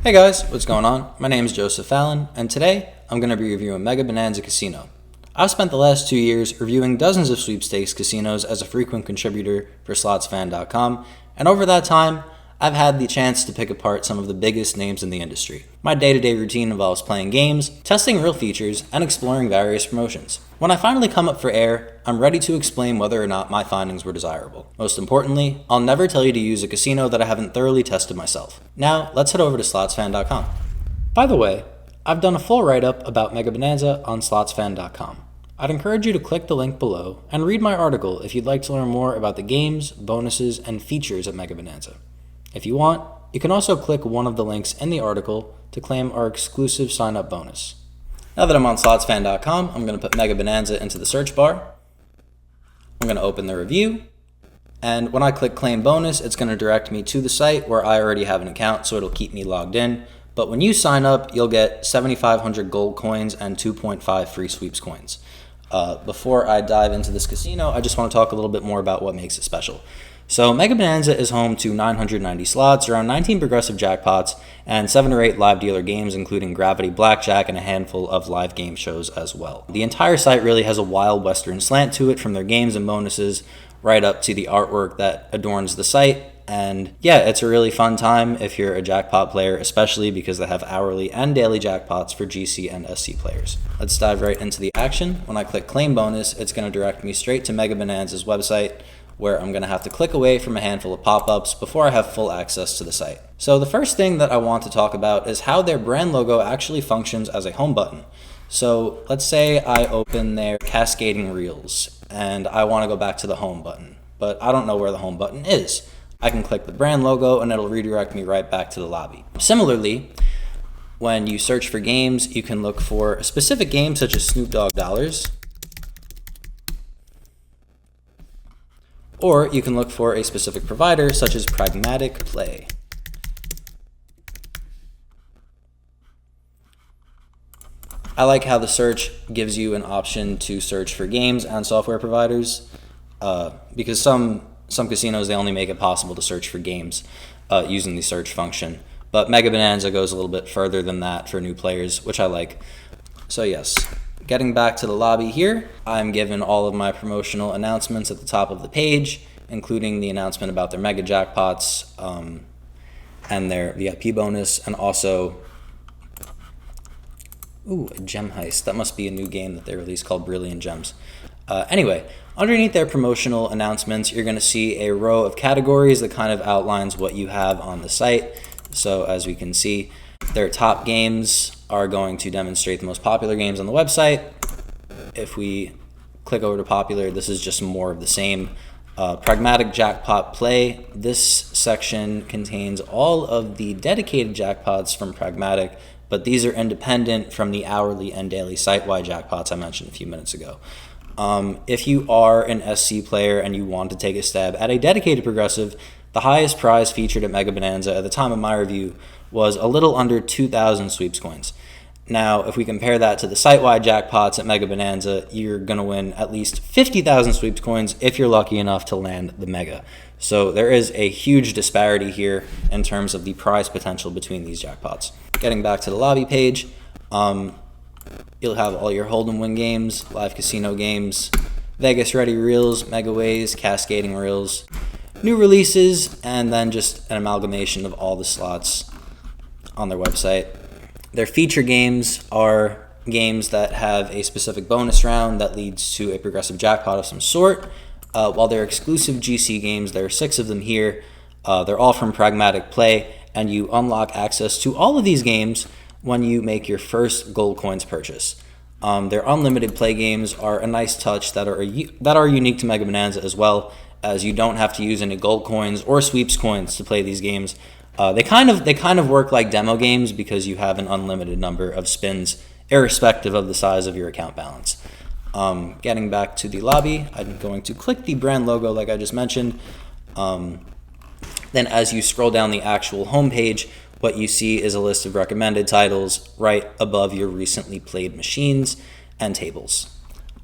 Hey guys, what's going on? My name is Joseph Fallon, and today I'm going to be reviewing Mega Bonanza Casino. I've spent the last 2 years reviewing dozens of sweepstakes casinos as a frequent contributor for SlotsFan.com, and over that time, I've had the chance to pick apart some of the biggest names in the industry. My day-to-day routine involves playing games, testing real features, and exploring various promotions. When I finally come up for air, I'm ready to explain whether or not my findings were desirable. Most importantly, I'll never tell you to use a casino that I haven't thoroughly tested myself. Now, let's head over to SlotsFan.com. By the way, I've done a full write-up about Mega Bonanza on SlotsFan.com. I'd encourage you to click the link below and read my article if you'd like to learn more about the games, bonuses, and features of Mega Bonanza. If you want, you can also click one of the links in the article to claim our exclusive sign-up bonus. Now that I'm on SlotsFan.com, I'm going to put Mega Bonanza into the search bar. I'm going to open the review, and when I click Claim Bonus, it's going to direct me to the site where I already have an account, so it'll keep me logged in. But when you sign up, you'll get 7,500 gold coins and 2.5 free sweeps coins. Before I dive into this casino, I just want to talk a little bit more about what makes it special. So Mega Bonanza is home to 990 slots, around 19 progressive jackpots, and 7 or 8 live dealer games, including Gravity Blackjack and a handful of live game shows as well. The entire site really has a wild western slant to it, from their games and bonuses right up to the artwork that adorns the site. And yeah, it's a really fun time if you're a jackpot player, especially because they have hourly and daily jackpots for GC and SC players. Let's dive right into the action. When I click Claim Bonus, it's going to direct me straight to Mega Bonanza's website, where I'm going to have to click away from a handful of pop-ups before I have full access to the site. So the first thing that I want to talk about is how their brand logo actually functions as a home button. So let's say I open their cascading reels and I want to go back to the home button, but I don't know where the home button is. I can click the brand logo and it'll redirect me right back to the lobby. Similarly, when you search for games, you can look for a specific game such as Snoop Dogg Dollars, or you can look for a specific provider such as Pragmatic Play. I like how the search gives you an option to search for games and software providers, because some casinos, they only make it possible to search for games using the search function. But Mega Bonanza goes a little bit further than that for new players, which I like. So yes. Getting back to the lobby here, I'm given all of my promotional announcements at the top of the page, including the announcement about their mega jackpots and their VIP bonus, and also, a gem heist. That must be a new game that they released called Brilliant Gems. Anyway, underneath their promotional announcements, you're going to see a row of categories that kind of outlines what you have on the site. So as we can see, their top games are going to demonstrate the most popular games on the website. If we click over to popular, this is just more of the same. Pragmatic Jackpot Play. This section contains all of the dedicated jackpots from Pragmatic, but these are independent from the hourly and daily site-wide jackpots I mentioned a few minutes ago. If you are an SC player and you want to take a stab at a dedicated progressive, the highest prize featured at Mega Bonanza at the time of my review was a little under 2,000 sweeps coins. Now, if we compare that to the site-wide jackpots at Mega Bonanza, you're going to win at least 50,000 sweeps coins if you're lucky enough to land the Mega. So there is a huge disparity here in terms of the prize potential between these jackpots. Getting back to the lobby page, you'll have all your hold and win games, live casino games, Vegas Ready reels, Mega Ways, cascading reels, new releases, and then just an amalgamation of all the slots on their website. Their feature games are games that have a specific bonus round that leads to a progressive jackpot of some sort, while their exclusive GC games, there are 6 of them here, they're all from Pragmatic Play, and you unlock access to all of these games when you make your first gold coins purchase. Their unlimited play games are a nice touch that are unique to Mega Bonanza, as well as you don't have to use any gold coins or sweeps coins to play these games. They kind of work like demo games because you have an unlimited number of spins, irrespective of the size of your account balance. Getting back to the lobby, I'm going to click the brand logo like I just mentioned. Then as you scroll down the actual homepage, what you see is a list of recommended titles right above your recently played machines and tables.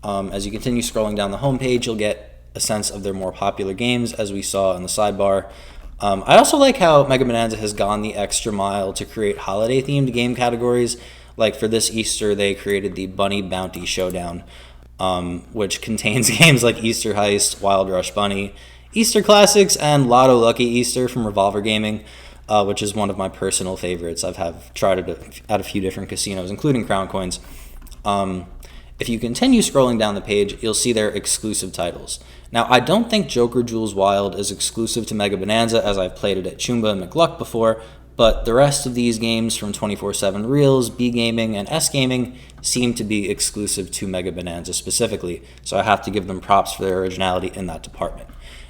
As you continue scrolling down the homepage, you'll get a sense of their more popular games, as we saw in the sidebar. I also like how Mega Bonanza has gone the extra mile to create holiday-themed game categories. Like for this Easter, they created the Bunny Bounty Showdown, which contains games like Easter Heist, Wild Rush Bunny, Easter Classics, and Lotto Lucky Easter from Revolver Gaming, which is one of my personal favorites. I've tried it at a few different casinos, including Crown Coins. If you continue scrolling down the page, you'll see their exclusive titles. Now, I don't think Joker Jules Wild is exclusive to Mega Bonanza, as I've played it at Chumba and McLuck before, but the rest of these games from 24/7 Reels, B Gaming, and S Gaming seem to be exclusive to Mega Bonanza specifically, so I have to give them props for their originality in that department.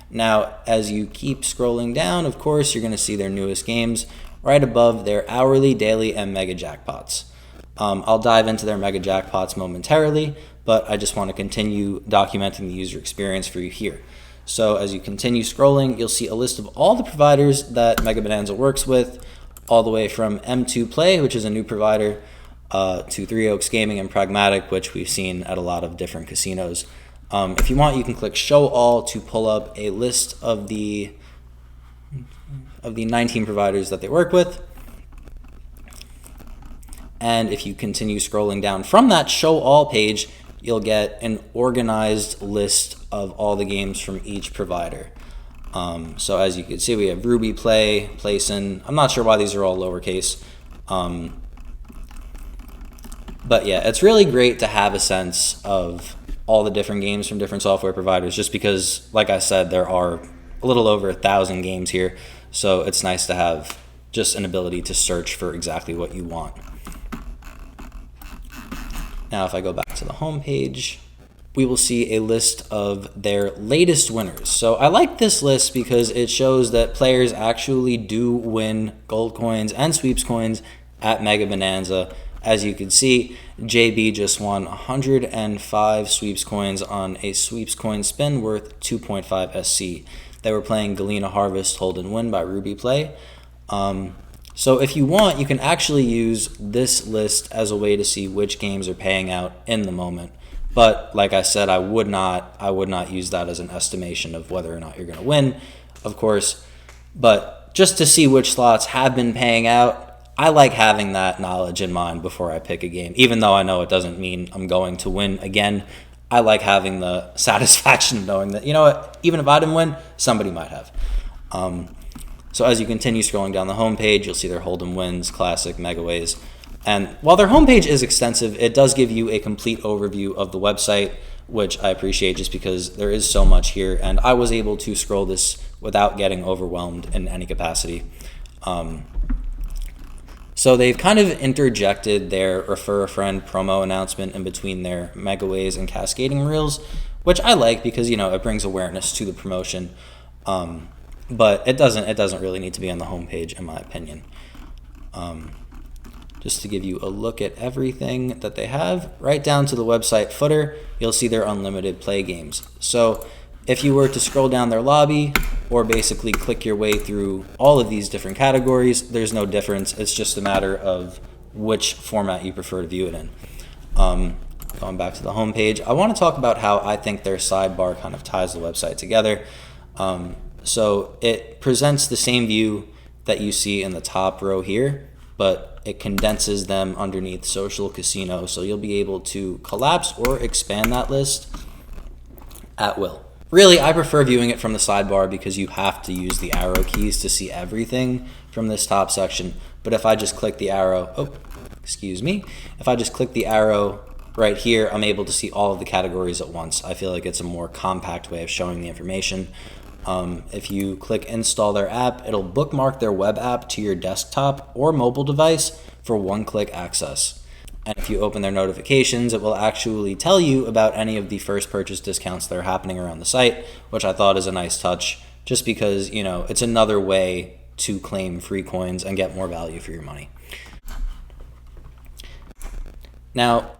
Now, as you keep scrolling down, of course, you're going to see their newest games right above their hourly, daily, and mega jackpots. I'll dive into their mega jackpots momentarily, but I just want to continue documenting the user experience for you here. So as you continue scrolling, you'll see a list of all the providers that Mega Bonanza works with, all the way from M2 Play, which is a new provider, to Three Oaks Gaming and Pragmatic, which we've seen at a lot of different casinos. If you want, you can click Show All to pull up a list of the 19 providers that they work with. And if you continue scrolling down from that Show All page, you'll get an organized list of all the games from each provider. So as you can see, we have Ruby Play, Playson. I'm not sure why these are all lowercase. But yeah, it's really great to have a sense of all the different games from different software providers, just because, like I said, there are a little over 1,000 games here. So it's nice to have just an ability to search for exactly what you want. Now, if I go back to the home page, we will see a list of their latest winners. So I like this list because it shows that players actually do win gold coins and sweeps coins at Mega Bonanza. As you can see, JB just won 105 sweeps coins on a sweeps coin spin worth 2.5 SC. They were playing Galena Harvest Hold and Win by Ruby Play. So if you want, you can actually use this list as a way to see which games are paying out in the moment. But like I said, I would not use that as an estimation of whether or not you're going to win, of course. But just to see which slots have been paying out, I like having that knowledge in mind before I pick a game. Even though I know it doesn't mean I'm going to win again, I like having the satisfaction of knowing that, you know what, even if I didn't win, somebody might have. So as you continue scrolling down the homepage, you'll see their Hold'em Wins, Classic, Megaways. And while their homepage is extensive, it does give you a complete overview of the website, which I appreciate just because there is so much here. And I was able to scroll this without getting overwhelmed in any capacity. So they've kind of interjected their Refer a Friend promo announcement in between their Megaways and Cascading Reels, which I like because, you know, it brings awareness to the promotion. But it doesn't really need to be on the homepage, in my opinion. Just to give you a look at everything that they have, right down to the website footer, you'll see their unlimited play games. So if you were to scroll down their lobby or basically click your way through all of these different categories, there's no difference. It's just a matter of which format you prefer to view it in. Going back to the homepage, I want to talk about how I think their sidebar kind of ties the website together. So it presents the same view that you see in the top row here, but it condenses them underneath Social Casino. So you'll be able to collapse or expand that list at will. Really, I prefer viewing it from the sidebar because you have to use the arrow keys to see everything from this top section. But if I just click the arrow, if I just click the arrow right here, I'm able to see all of the categories at once. I feel like it's a more compact way of showing the information. If you click install their app, it'll bookmark their web app to your desktop or mobile device for one-click access. And if you open their notifications, it will actually tell you about any of the first purchase discounts that are happening around the site, which I thought is a nice touch, just because, you know, it's another way to claim free coins and get more value for your money. Now,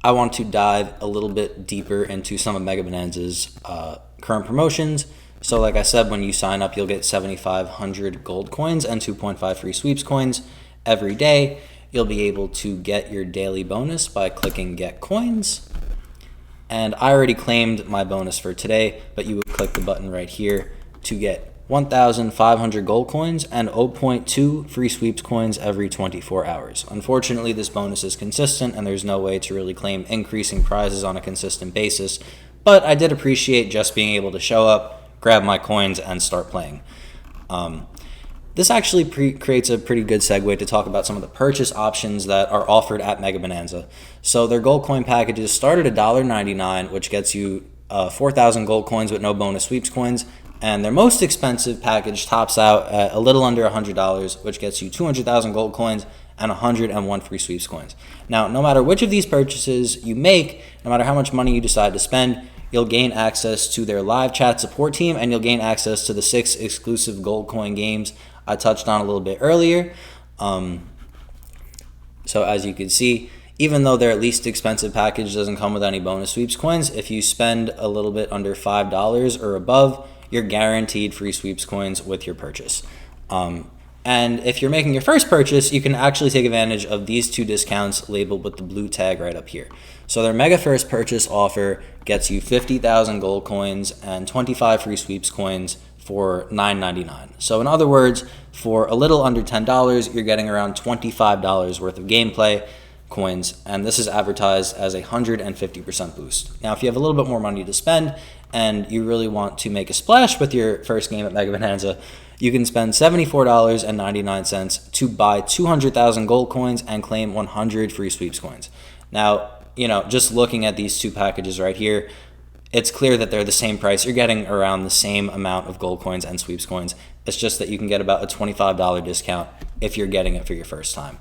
I want to dive a little bit deeper into some of Mega Bonanza's current promotions. So like I said, when you sign up, you'll get 7,500 gold coins and 2.5 free sweeps coins every day. You'll be able to get your daily bonus by clicking Get Coins. And I already claimed my bonus for today, but you would click the button right here to get 1,500 gold coins, and 0.2 free sweeps coins every 24 hours. Unfortunately, this bonus is consistent, and there's no way to really claim increasing prizes on a consistent basis, but I did appreciate just being able to show up, grab my coins, and start playing. This actually creates a pretty good segue to talk about some of the purchase options that are offered at Mega Bonanza. So their gold coin packages start at $1.99, which gets you 4,000 gold coins with no bonus sweeps coins, and their most expensive package tops out at a little under $100, which gets you 200,000 gold coins and 101 free sweeps coins. Now, no matter which of these purchases you make, no matter how much money you decide to spend, you'll gain access to their live chat support team, and you'll gain access to the 6 exclusive gold coin games I touched on a little bit earlier. So as you can see, even though their least expensive package doesn't come with any bonus sweeps coins, if you spend a little bit under $5 or above, you're guaranteed free sweeps coins with your purchase. And if you're making your first purchase, you can actually take advantage of these 2 discounts labeled with the blue tag right up here. So their mega first purchase offer gets you 50,000 gold coins and 25 free sweeps coins for $9.99. So in other words, for a little under $10, you're getting around $25 worth of gameplay coins, and this is advertised as a 150% boost. Now, if you have a little bit more money to spend and you really want to make a splash with your first game at Mega Bonanza, you can spend $74.99 to buy 200,000 gold coins and claim 100 free sweeps coins. Now, just looking at these 2 packages right here, it's clear that they're the same price. You're getting around the same amount of gold coins and sweeps coins. It's just that you can get about a $25 discount if you're getting it for your first time.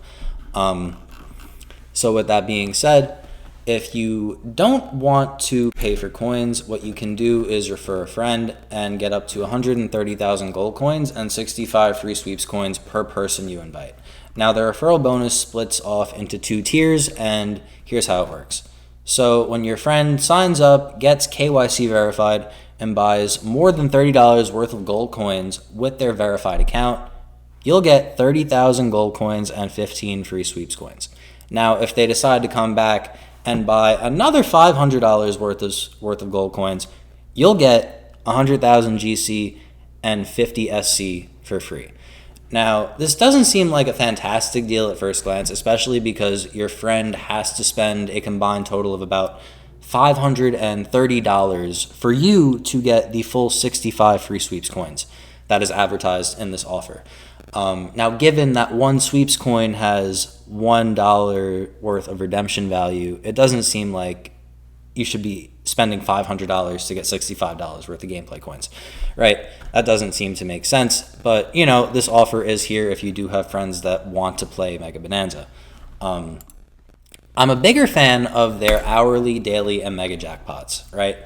So with that being said, if you don't want to pay for coins, what you can do is refer a friend and get up to 130,000 gold coins and 65 free sweeps coins per person you invite. Now, the referral bonus splits off into 2 tiers, and here's how it works. So when your friend signs up, gets KYC verified, and buys more than $30 worth of gold coins with their verified account, you'll get 30,000 gold coins and 15 free sweeps coins. Now, if they decide to come back and buy another $500 worth of gold coins, you'll get 100,000 GC and 50 SC for free. Now, this doesn't seem like a fantastic deal at first glance, especially because your friend has to spend a combined total of about $530 for you to get the full 65 free sweeps coins that is advertised in this offer. Now, given that one sweeps coin has $1 worth of redemption value, it doesn't seem like you should be spending $500 to get $65 worth of gameplay coins, right? That doesn't seem to make sense, but this offer is here if you do have friends that want to play Mega Bonanza. I'm a bigger fan of their hourly, daily, and mega jackpots, right?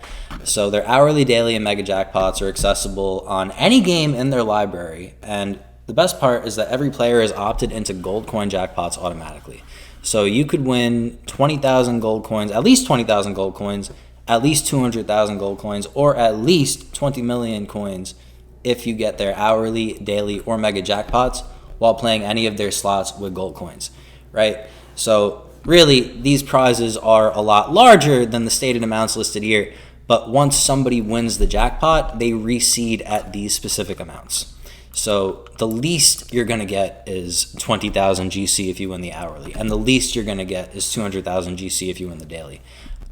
So their hourly, daily, and mega jackpots are accessible on any game in their library, and the best part is that every player is opted into gold coin jackpots automatically. So you could win 20,000 gold coins, at least 20,000 gold coins, at least 200,000 gold coins, or at least 20 million coins if you get their hourly, daily, or mega jackpots while playing any of their slots with gold coins, right? So really, these prizes are a lot larger than the stated amounts listed here, but once somebody wins the jackpot, they reseed at these specific amounts. So the least you're going to get is 20,000 GC if you win the hourly, and the least you're going to get is 200,000 GC if you win the daily.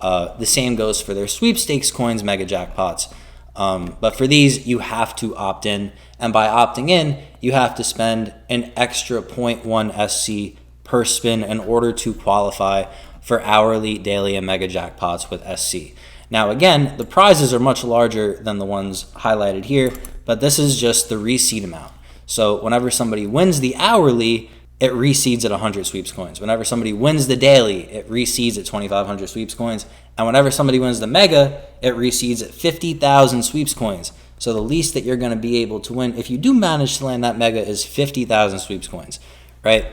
The same goes for their sweepstakes coins mega jackpots, but for these you have to opt in, and by opting in you have to spend an extra 0.1 SC per spin in order to qualify for hourly, daily, and mega jackpots with SC. Now again, the prizes are much larger than the ones highlighted here, but this is just the reseed amount. So whenever somebody wins the hourly, it reseeds at 100 sweeps coins. Whenever somebody wins the daily, it reseeds at 2,500 sweeps coins. And whenever somebody wins the mega, it reseeds at 50,000 sweeps coins. So the least that you're going to be able to win, if you do manage to land that mega, is 50,000 sweeps coins, right?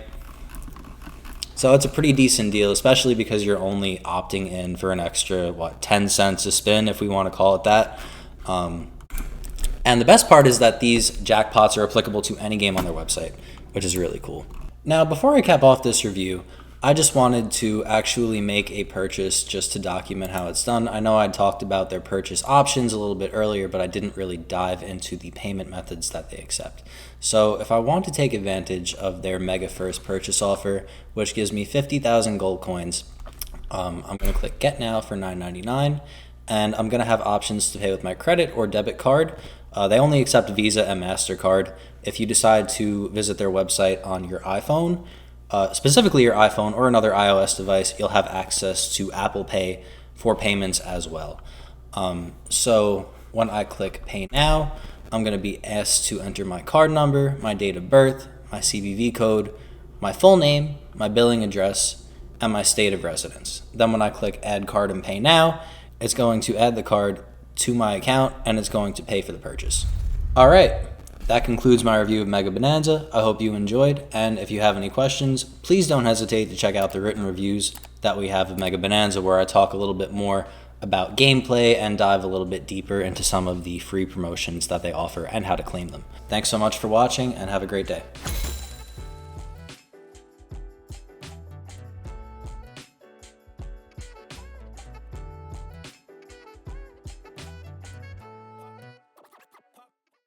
So it's a pretty decent deal, especially because you're only opting in for an extra, 10 cents a spin, if we want to call it that. And the best part is that these jackpots are applicable to any game on their website, which is really cool. Now, before I cap off this review, I just wanted to actually make a purchase just to document how it's done. I know I talked about their purchase options a little bit earlier, but I didn't really dive into the payment methods that they accept. So if I want to take advantage of their Mega First purchase offer, which gives me 50,000 gold coins, I'm going to click Get Now for $9.99, and I'm going to have options to pay with my credit or debit card. They only accept Visa and MasterCard. If you decide to visit their website on your iPhone, specifically your iPhone or another iOS device, you'll have access to Apple Pay for payments as well. So when I click Pay Now, I'm going to be asked to enter my card number, my date of birth, my CVV code, my full name, my billing address, and my state of residence. Then when I click Add Card and Pay Now, it's going to add the card to my account and it's going to pay for the purchase. All right. That concludes my review of Mega Bonanza. I hope you enjoyed, and if you have any questions, please don't hesitate to check out the written reviews that we have of Mega Bonanza, where I talk a little bit more about gameplay and dive a little bit deeper into some of the free promotions that they offer and how to claim them. Thanks so much for watching, and have a great day.